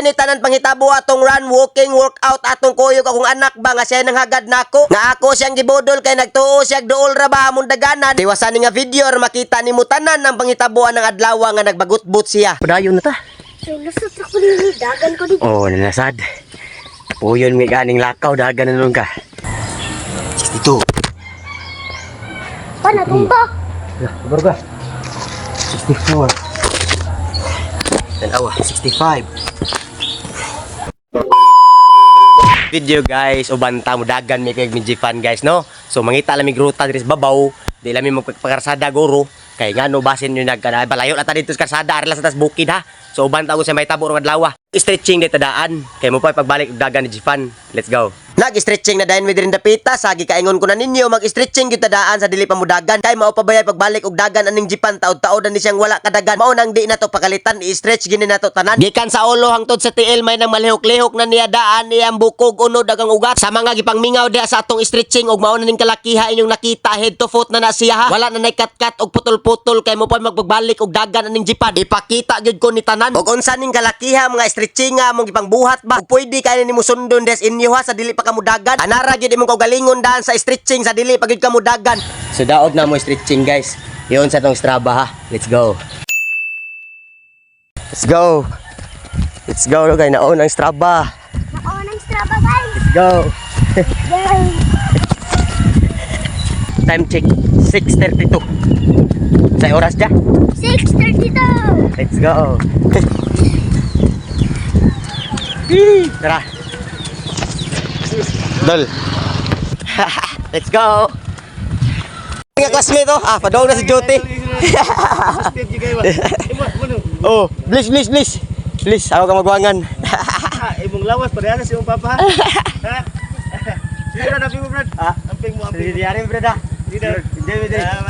kay ni tanan panghitabo atong run, walking, workout atong kuyog akong anak ba nga siya nang hagad nako. Nga ako siyang gibudol kay nagtuo siya duol ra ba among daganan. Tiwasan ni nga video ra makita nimo tanan ang panghitabuan ng adlaw nga nagbagut-but siya. Padayon na ta. So, nasad ako din, dagan ko din. Oh, nanasad. Puyon may ganing lakaw, dagan na nun ka. 62. Panatumba. Kabar ka? 64. Dalawa, 65. Video guys, ubanta mo dagan may kayag midjifan guys, no? So, mangita lamig ruta dito sa babaw. Di lamig magpagkarsada guro. Kay nga no, basin nyo nagkana. Balayo na ta dito sa karsada, arila sa tas bukid ha. So, ubanta ko sa may tabo ng adlaw. Stretching dito daan. Kay mo pa pagbalik dagan ni Jifan. Let's go. Nag-stretching na dayon with rin dapita. Sagi kaingon ko na ninyo, mag-stretching kita daan sa dili pa mo dagan. Kay mao pa bayay pagbalik og dagan aning Jipan taod-taod ni siyang wala kadagan. Mao nang di na to pakalitan, i-stretch gini na to tanan. Gikan sa ulo hangtod sa tiil may nang malihok-lihok na niya daan niyang bukog unod dagang ugat. Sa mga gipangmingaw diha sa atong stretching og mao na ning kalakiha inyong nakita head to foot na siya ha. Wala na nay kat-kat og putol-putol kay mo pa magpagbalik og dagan aning Jipan. Ipakita gyud ko ni tanan og unsa ning kalakiha mga stretching nga mong gipangbuhat ba. Ug pwede kay nimo sundon des inyo ha sa dili pa kamudagan. Anara gyud imong kaugalingon daan sa stretching sa dili pa gyud kamudagan. So daog na mo stretching guys. Iyon sa tong Strava ha. Let's go. Let's go. Let's go kay naon ang Strava. Naon ang Strava guys. Let's go. Guys. Time check 6:32. Sa oras ja? 6:32. Let's go. Tara. Dol. Let's go. Nga classmate oh. Padaw na si Joty. Oh, please. Please, ako ka magwangan. Imong lawas pareha si imong papa. Ha? Sige na nabi mo brad. Amping mo amping. Di ari brada. Di.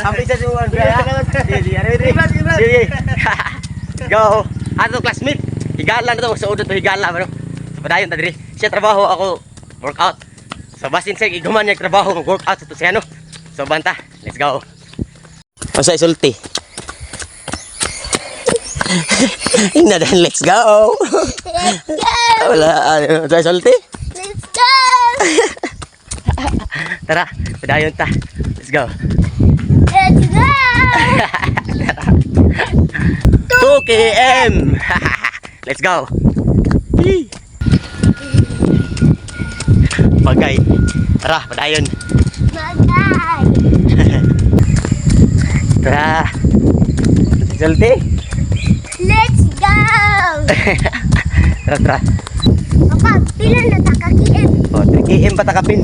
Amping sa suwan brada. Di ari. Sige. Go. Ato classmate. Higala na to sa udot higala bro. Padayon ta diri. Siya trabaho ako workout. So basin sa iguman niya trabaho mag-workout sa to siya no. So banta. Let's go. Masa isulti. Inadan, let's go. Wala, sa isulti? Let's go. Tara, padayon ta. Let's go. Let's go. 2 km. Let's go. Pagay. Tara, padayon. Bagay. Tara. Isulti? Let's go. Tara. Papa, pila na taka-KM? O, 3 km patakapin.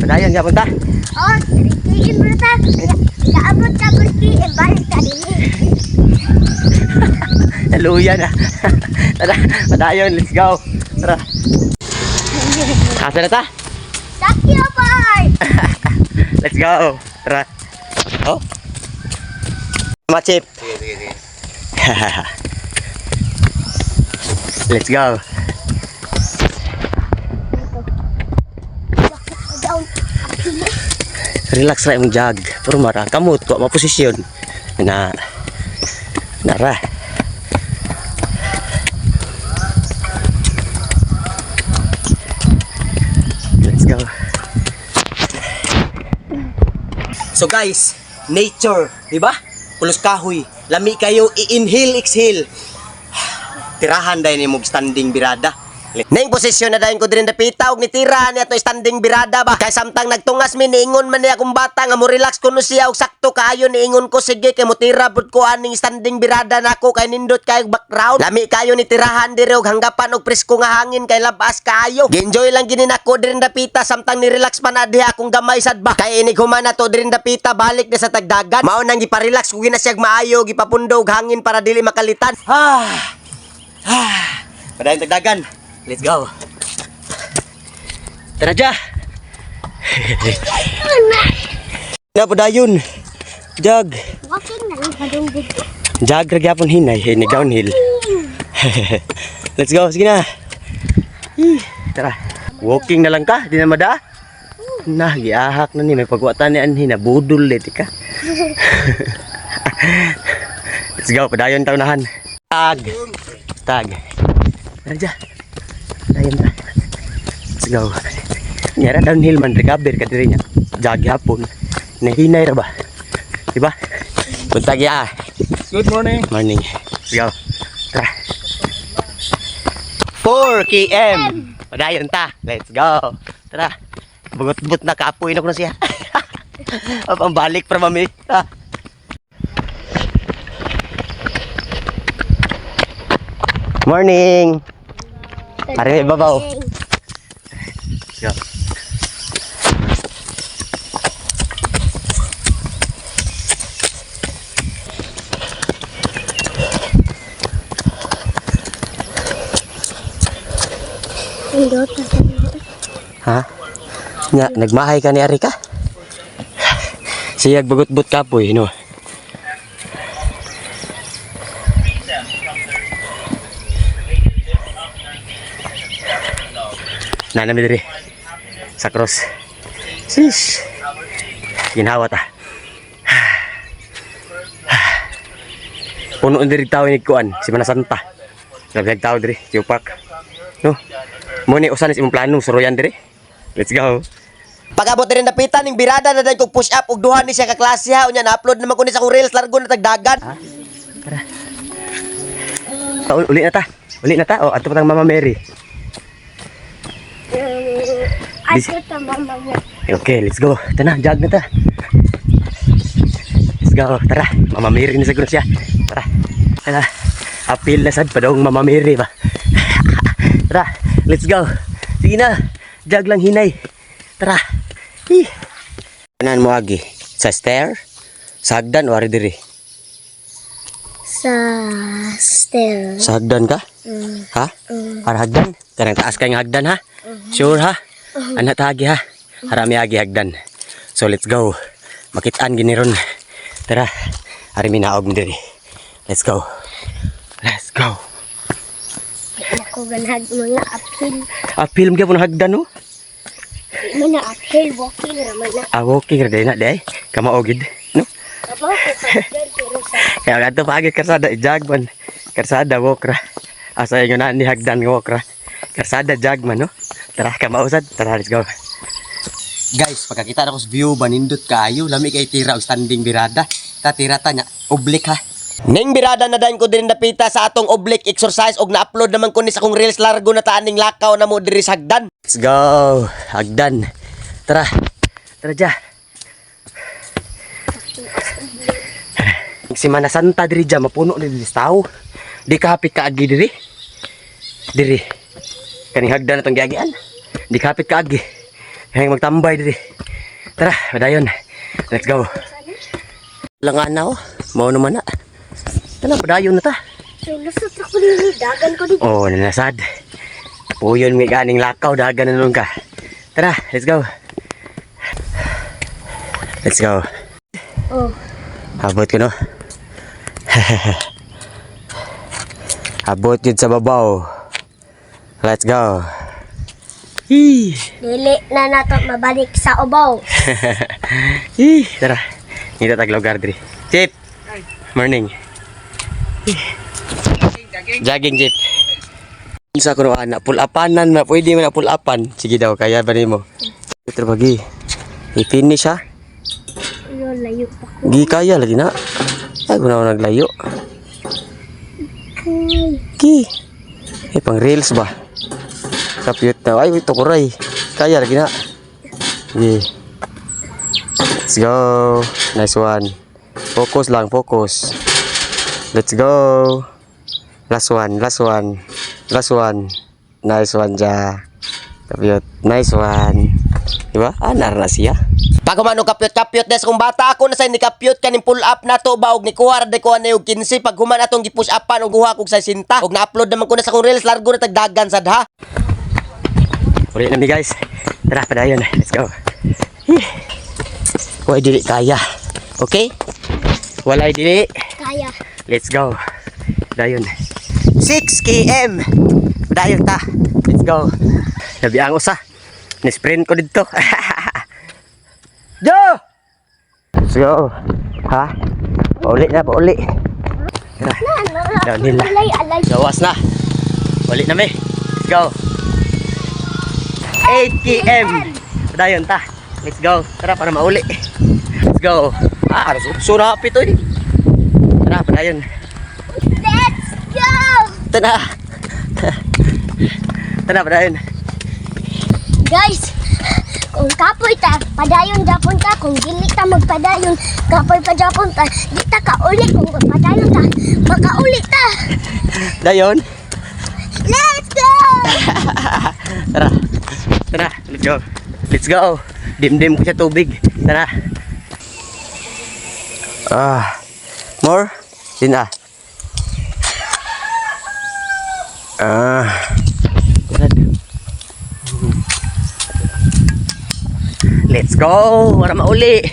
Padayon, yapon ta. Oh, 3 KM na ta. Kaabot ka 4 KM, balik ka din. Naluya na. Tara, padayon, let's go. Tara. Asa na ta? Sakyo boy. Let's go. Tara. Oh. Machip. Sige. Let's go. Down. Relax ra imong jog. Pero mara kamot ko maposisyon. Na. Nara. Let's go. So guys, nature, di ba? Pulos kahoy, lami kayo i-inhale, exhale. Tirahan dahil ni mo standing birada. Neng posisyon na dahil ko din napita og nitirahan niya to standing birada ba. Kay samtang nagtungas mi niingon man niya akong bata nga mo relax kuno siya og sakto kaayo niingon ko sige kay mo tira pud ko aning standing birada nako kay nindot kay background. Lami kayo ni tirahan diri og hanggapan og presko nga hangin kay labas kaayo. Gi-enjoy lang gini nako diri napita samtang ni relax man na diha akong gamay sad ba. Kay inig human na to diri napita balik na sa tagdagan. Mao nang gipa-relax ko gina siya maayo gipapundo og hangin para dili makalitan. Padayon tagdagan. Let's go. Tara ja. Na padayon. Jag. Walking na lang padunggo. Jag ra gyapon hinay, ni downhill. Let's go, sige na. Tara. Walking na lang ka, di na mada. Nah, giahak na ni may pagwatan ni anhi na budol let ka. Let's go, padayon tawnahan. Tag. Tara dyan. Dayon ta. Let's go. Nyara downhill man, recover ka diri niya. Jagi hapon. Nahinay ra ba? Diba? Punta kaya. Good morning. Morning. Let's go. Tara. 4 km. Padayon ta. Let's go. Tara. Bugot-but na kaapoy na ko na siya. Pambalik para mami. Morning. Ari may babaw. Let's go. Ha? Nya, nagmahay ka ni Arika? Siyag bagot-but kapoy, no? Nanami diri sa cross. Sis. Ginhawa ta. Puno diri tao ni kuan, si Manasanta. Naglag tao diri, Park. No. Mo ni usan imong plano suroyan diri. Let's go. Pag-abot rin napitan ning birada na dahil kong push up ug duha ni siya ka klase ha unya na-upload naman ko ni sa akong reels largo na tagdagan. Ha? Tara. Uli na ta. Uli na ta. Oh, ato pa tang Mama Mary. Okay, let's go. Tara, jog na ta. Let's go. Tara, Mama Mary na siguro siya. Tara. Tara. Apil na sad pa daw Mama Mary ba. Tara, let's go. Sige na. Jog lang hinay. Tara. Kanan mo agi? Sa stair? Sa hagdan o ari diri? Sa stair. Sa hagdan ka? Ha? Para hagdan? Karang taas kayong hagdan ha? Sure ha? Anak tagi ha? Harami agi hagdan. So let's go. Makitaan giniron. Tara. Hari minaog mo diri. Let's go. Let's go. Ako ganhag mga apil. Apil mo po ng hagdan no? Mana apil walking raman na. Walking ra day na day. Kamaogid. No? Apa ko sa pero sa Kaya nga ito pagi karsada ijagman. Karsada walk ra. Asa yung na ni hagdan walk ra. Karsada jagman no? Tara kamausad. Tara let's go. Guys, pagkakita na ko sa view, banindot kayo. Lami kay tira o standing birada. Tatira ta niya. Oblik ha. Ning birada na dahin ko din napita sa atong oblique exercise og na-upload naman ko ni sa kong reels largo na taaning lakaw na mo diri sa hagdan. Let's go. Hagdan. Tara. Tara dya. Si Manasanta diri dya mapuno ni diri tao. Di ka hapit kaagi diri. Diri. Kaning hagdan na tong giagian. Di ka hapit kaagi. Hang magtambay diri. Tara, padayon. Let's go. Langan na oh. Mao naman na. Tara, padayon na ta. so lusot ako ni dagan ko dito. Oh, nanasad. Puyon may ganing lakaw, dagan na nun ka. Tara, let's go. Let's go. Oh. Abot ko no. Abot yun sa babaw. Let's go. Hee. Dili na nato mabalik sa ubaw. Hee. Tara. Nito tag lugar diri. Chip. Morning. Jogging Jeep. Isa ko no anak pull-upanan na pwede man na pull-upan. Sige daw kaya ba nimo? Ito bagi. I-finish ha. Yo layo pa. Gi kaya lagi na. Ay guna naglayo. Gi. Pang reels ba? Kapyut na. Ay ito kuray. Kaya lagi na. Gi. Let's go. Nice one. Focus lang, focus. Let's go. Last one, last one. Last one. Nice one ja. Kapyut. Nice one. Diba? Anar na siya. Pag kumano kapyut-kapyut des kung bata ako na sa ni kapyut kaning pull up na to ba og ni kuha de ko na yung 15 pag human atong gi-push upan og guha kog 60 og na-upload naman ko na sa kong reels largo na tagdagan sad ha. Uli na mi guys. Tara padayon. Let's go. Wala dili kaya. Okay? Wala dili. Kaya. Let's go. Dayon. 6 km. Dayon ta. Let's go. Labi ang usa. Ni-sprint ko dito. Jo! Let's go. Ha? Pauli na, pauli. Tara. Downhill na. Alay alay. Gawas na. Uli na, me. Let's go. 8 km. Padayon ta. Let's go. Tara, para mauli. Let's go. So rapid to eh. Tara, padayon. Let's go! Tara. Tara, padayon. Guys, kung kapoy ta, padayon japon ta. Kung dili ta magpadayon, kapoy pa japon ta. Di ta kauli. Kung magpadayon ta, makauli ta. Dayon. Let's go! Tara. Tara, let's go. Let's go. Dim-dim ko sa tubig. Tara. More? Sina. Let's go. Para mauli.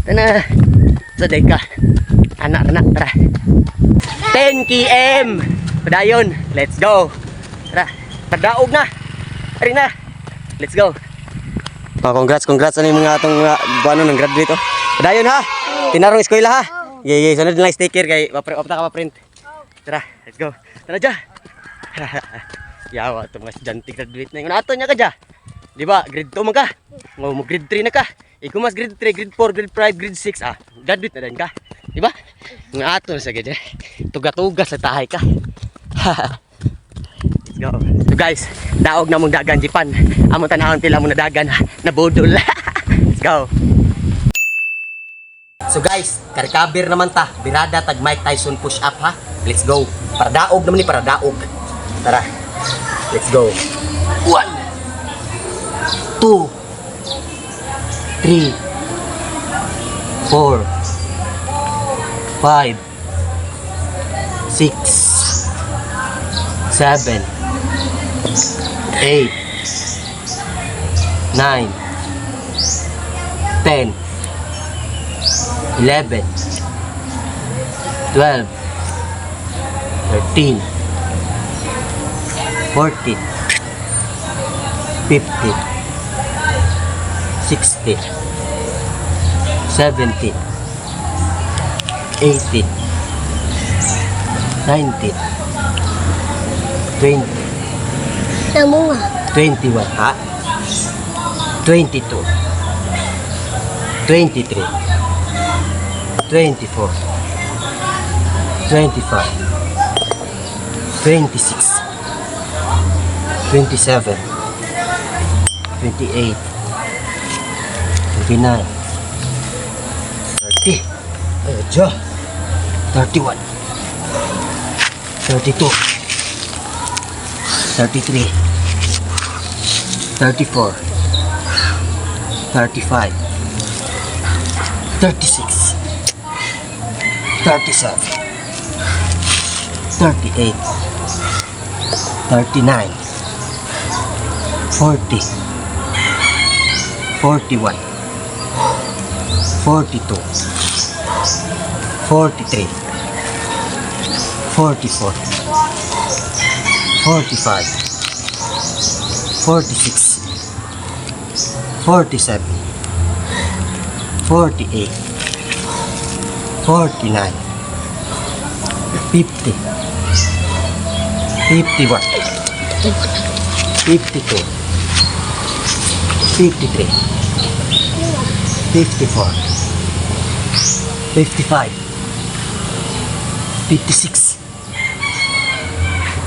Tara. Saday ka. Anak, tara. 10 km. Padayon. Let's go. Tara. Padaog na. Ari na. Let's go. Congrats ano yung mga atong ano nang graduate oh. Padayon ha. Tinarong eskwela ha. Yay, sunod lang sticker kay papata ka pa-print. Tara, let's go. Tara ja. Yawa to mga estudyante graduate na. Yung ato nya ka ja. Di ba? Grade 2 man ka. Mo grade 3 na ka. Ikaw mas grade 3, grade 4, grade 5, grade 6 graduate na din ka. Di ba? Yung ato na sa gid. Tuga-tugas sa tahay ka. Let's go. So guys, daog na mong dagan Japan. Amo tanahon tila mo na dagan na budol. Let's go. So guys, ka-recover naman ta. Birada tag Mike Tyson push up ha. Let's go. Para daog naman ni para daog. Tara. Let's go. 1 2 3 4 5 6 7 8 9 10 11 12 13 14 15 16 17 18 19 20 Tamo nga. 21 ha 22 23 24 25 26 27 28 29 30 ayo 31 32 33 34 35 36 37 38 39 40 41 42 43 44 45 46 47 48 49 50 51 52 53 54 55 56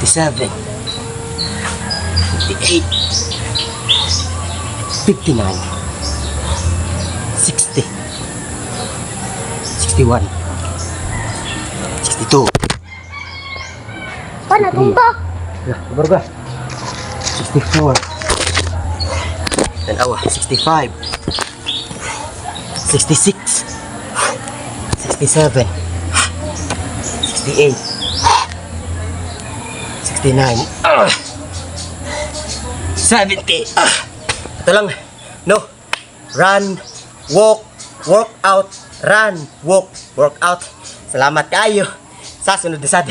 57 58 59 60 61 62 Pa, natumba. Kabar ka 64 Tanawa 65 66 67 68 69 70 Ito lang. No. Run, walk, work out, run, walk, work out. Salamat kayo sa sunod na sad.